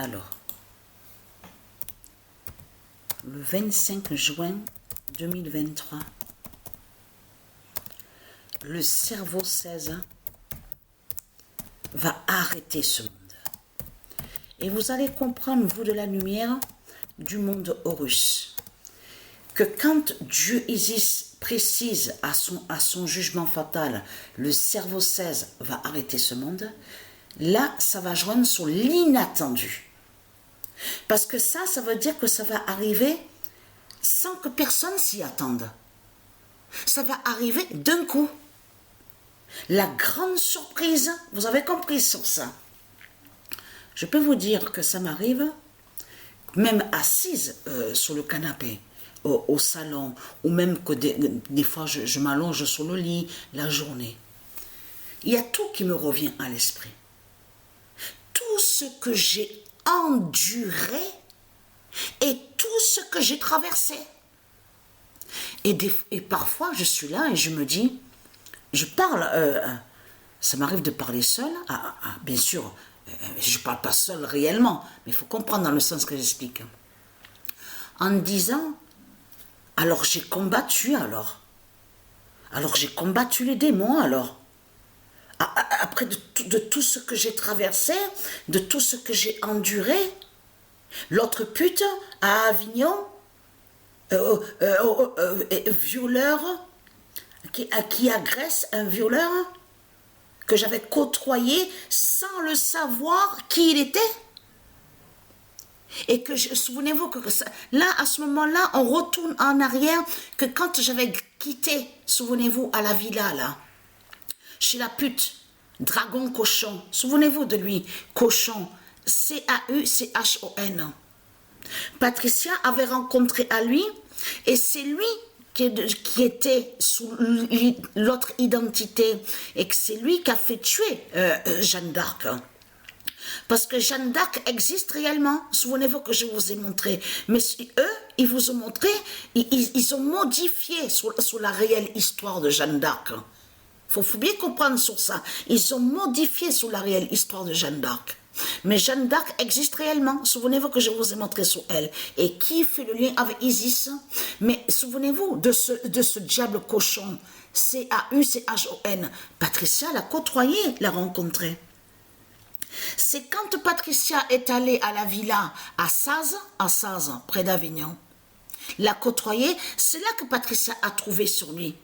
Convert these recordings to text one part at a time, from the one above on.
Alors, le 25 juin 2023, le cerveau 16 va arrêter ce monde. Et vous allez comprendre, vous de la lumière, du monde Horus, que quand Dieu Isis précise à son jugement fatal, le cerveau 16 va arrêter ce monde, là, ça va joindre sur l'inattendu. Parce que ça veut dire que ça va arriver sans que personne s'y attende. Ça va arriver d'un coup. La grande surprise, vous avez compris sur ça. Je peux vous dire que ça m'arrive, même assise sur le canapé, au salon, ou même que des fois je m'allonge sur le lit la journée. Il y a tout qui me revient à l'esprit. Tout ce que j'ai enduré et tout ce que j'ai traversé. Et parfois, je suis là et je me dis, je parle, ça m'arrive de parler seule, bien sûr, je ne parle pas seule réellement, mais il faut comprendre dans le sens que j'explique. En disant, alors j'ai combattu alors j'ai combattu les démons alors. Après de tout ce que j'ai traversé, de tout ce que j'ai enduré, l'autre pute à Avignon, violeur, qui agresse un violeur que j'avais côtoyé sans le savoir qui il était. Et que, souvenez-vous que là, à ce moment-là, on retourne en arrière, que quand j'avais quitté, souvenez-vous, à la villa, là, chez la pute, Dragon Cochon, souvenez-vous de lui, Cochon, C-A-U-C-H-O-N. Patricia avait rencontré à lui, et c'est lui qui était sous l'autre identité, et que c'est lui qui a fait tuer Jeanne d'Arc. Parce que Jeanne d'Arc existe réellement. Souvenez-vous que je vous ai montré. Mais eux, ils vous ont montré, ils ont modifié sur la réelle histoire de Jeanne d'Arc. Faut bien comprendre sur ça. Ils ont modifié sur la réelle histoire de Jeanne d'Arc. Mais Jeanne d'Arc existe réellement. Souvenez-vous que je vous ai montré sur elle. Et qui fait le lien avec Isis? Mais souvenez-vous de ce diable cochon. C-A-U-C-H-O-N. Patricia l'a côtoyé, l'a rencontré. C'est quand Patricia est allée à la villa à Saz, près d'Avignon, l'a côtoyé, c'est là que Patricia a trouvé sur lui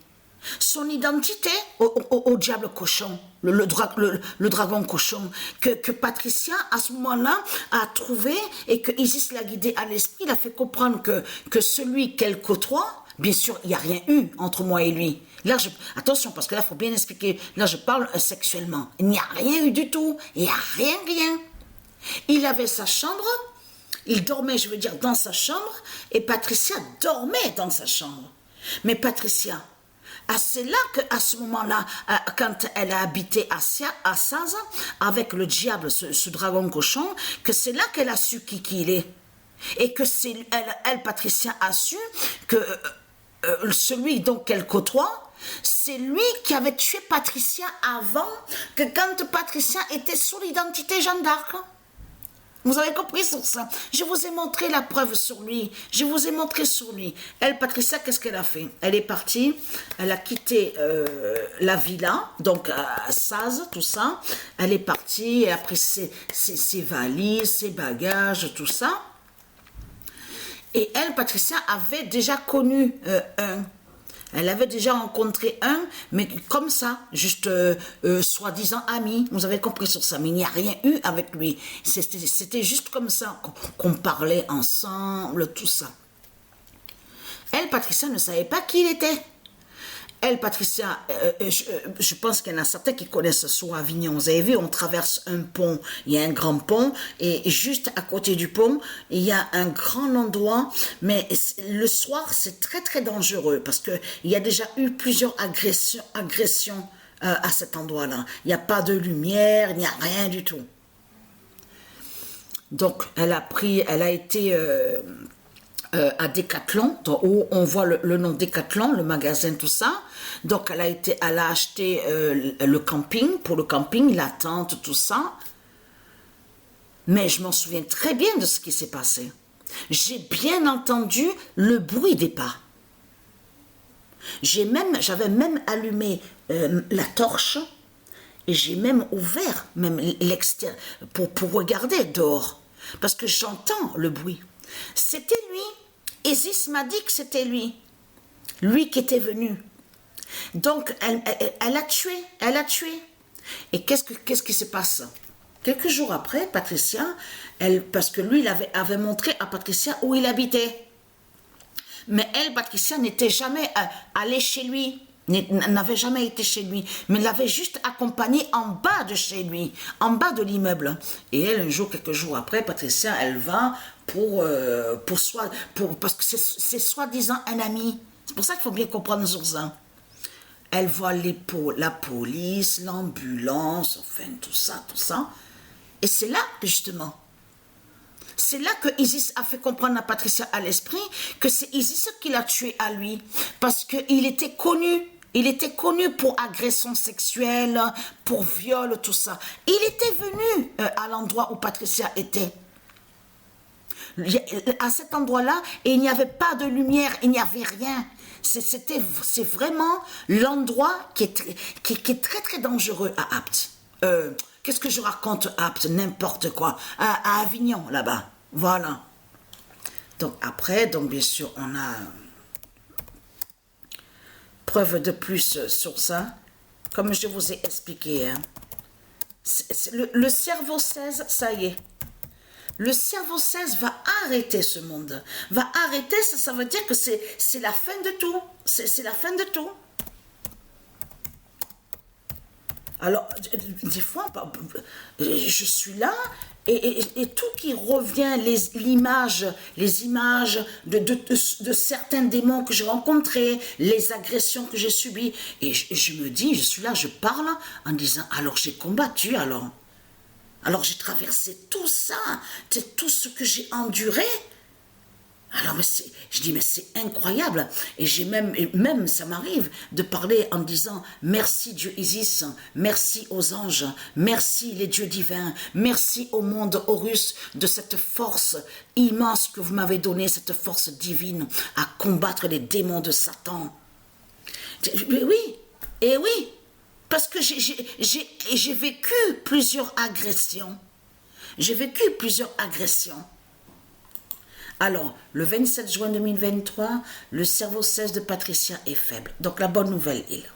son identité au diable cochon, le dragon cochon, que Patricia, à ce moment-là, a trouvé et que Isis l'a guidé à l'esprit, il a fait comprendre que celui qu'elle côtoie, bien sûr, il n'y a rien eu entre moi et lui. Là, attention, parce que là, il faut bien expliquer. Là, je parle sexuellement. Il n'y a rien eu du tout. Il n'y a rien. Il avait sa chambre. Il dormait, je veux dire, dans sa chambre. Et Patricia dormait dans sa chambre. Mais Patricia, c'est là qu'à ce moment-là, quand elle a habité à Saz, avec le diable, ce dragon cochon, que c'est là qu'elle a su qui il est. Et que c'est elle, Patricia, a su que celui donc qu'elle côtoie, c'est lui qui avait tué Patricia avant que quand Patricia était sous l'identité Jeanne d'Arc. Vous avez compris sur ça? Je vous ai montré la preuve sur lui. Je vous ai montré sur lui. Elle, Patricia, qu'est-ce qu'elle a fait? Elle est partie, elle a quitté la villa, donc à Saz, tout ça. Elle est partie, elle a pris ses valises, ses bagages, tout ça. Et elle, Patricia, avait déjà connu elle avait déjà rencontré un, mais comme ça, juste soi-disant ami. Vous avez compris sur ça, mais il n'y a rien eu avec lui. C'était juste comme ça qu'on parlait ensemble, tout ça. Elle, Patricia, ne savait pas qui il était. Elle, Patricia, je pense qu'il y en a certains qui connaissent sur Avignon. Vous avez vu, on traverse un pont, il y a un grand pont, et juste à côté du pont, il y a un grand endroit, mais le soir, c'est très, très dangereux, parce qu'il y a déjà eu plusieurs agressions à cet endroit-là. Il n'y a pas de lumière, il n'y a rien du tout. Donc, elle a été... à Decathlon, où on voit le nom Decathlon, le magasin, tout ça. Donc, elle a acheté le camping, pour le camping, la tente, tout ça. Mais je m'en souviens très bien de ce qui s'est passé. J'ai bien entendu le bruit des pas. J'avais même allumé la torche et j'ai même ouvert même l'extérieur pour regarder dehors. Parce que j'entends le bruit. C'était lui. Isis m'a dit que c'était lui. Lui qui était venu. Donc, elle a tué. Et qu'est-ce qui se passe? Quelques jours après, Patricia, parce que lui, il avait montré à Patricia où il habitait. Mais elle, Patricia, n'était jamais allée chez lui, n'avait jamais été chez lui, mais l'avait juste accompagné en bas de chez lui, en bas de l'immeuble. Et elle, quelques jours après, Patricia, elle va parce que c'est soi-disant un ami. C'est pour ça qu'il faut bien comprendre Zourzin. Elle voit la police, l'ambulance, enfin tout ça. Et c'est là, justement, c'est là que Isis a fait comprendre à Patricia à l'esprit que c'est Isis qui l'a tué à lui. Parce qu'il était connu. Il était connu pour agression sexuelle, pour viol, tout ça. Il était venu à l'endroit où Patricia était. À cet endroit-là, il n'y avait pas de lumière, il n'y avait rien. C'est vraiment l'endroit qui est très très dangereux à Apt. Qu'est-ce que je raconte Apt? N'importe quoi. À Avignon, là-bas. Voilà. Donc après, bien sûr, on a preuve de plus sur ça. Comme je vous ai expliqué. Hein. Le cerveau 16, ça y est. Le cerveau 16 va arrêter ce monde. Va arrêter, ça veut dire que c'est la fin de tout. C'est la fin de tout. Alors, des fois, je suis là et tout qui revient, les images de certains démons que j'ai rencontrés, les agressions que j'ai subies. Et je me dis, je suis là, je parle en disant, alors j'ai combattu, alors j'ai traversé tout ça, tout ce que j'ai enduré. Alors, je dis, mais c'est incroyable. Et même, ça m'arrive de parler en disant, merci Dieu Isis, merci aux anges, merci les dieux divins, merci au monde Horus de cette force immense que vous m'avez donnée, cette force divine à combattre les démons de Satan. Oui, parce que j'ai vécu plusieurs agressions. Alors, le 27 juin 2023, le cerveau 16 de Patricia est faible. Donc, la bonne nouvelle est là.